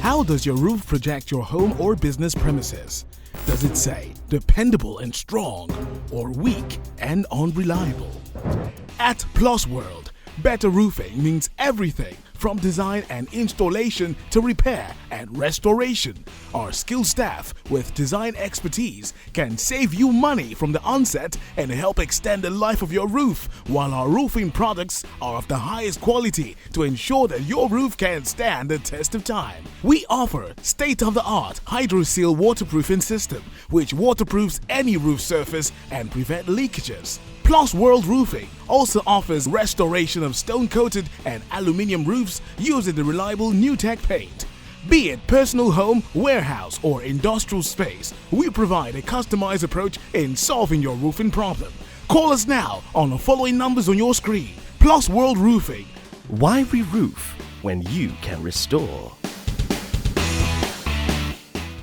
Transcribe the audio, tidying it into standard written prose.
How does your roof project your home or business premises? Does it say dependable and strong or weak and unreliable? At Plusworld, better roofing means everything from design and installation to repair and restoration. Our skilled staff with design expertise can save you money from the onset and help extend the life of your roof, while our roofing products are of the highest quality to ensure that your roof can stand the test of time. We offer state-of-the-art HydroSeal waterproofing system which waterproofs any roof surface and prevent leakages. Plusworld Roofing also offers restoration of stone-coated and aluminium roofs using the reliable NewTek paint. Be it personal home, warehouse, or industrial space, we provide a customized approach in solving your roofing problem. Call us now on the following numbers on your screen. Plusworld Roofing. Why re-roof when you can restore?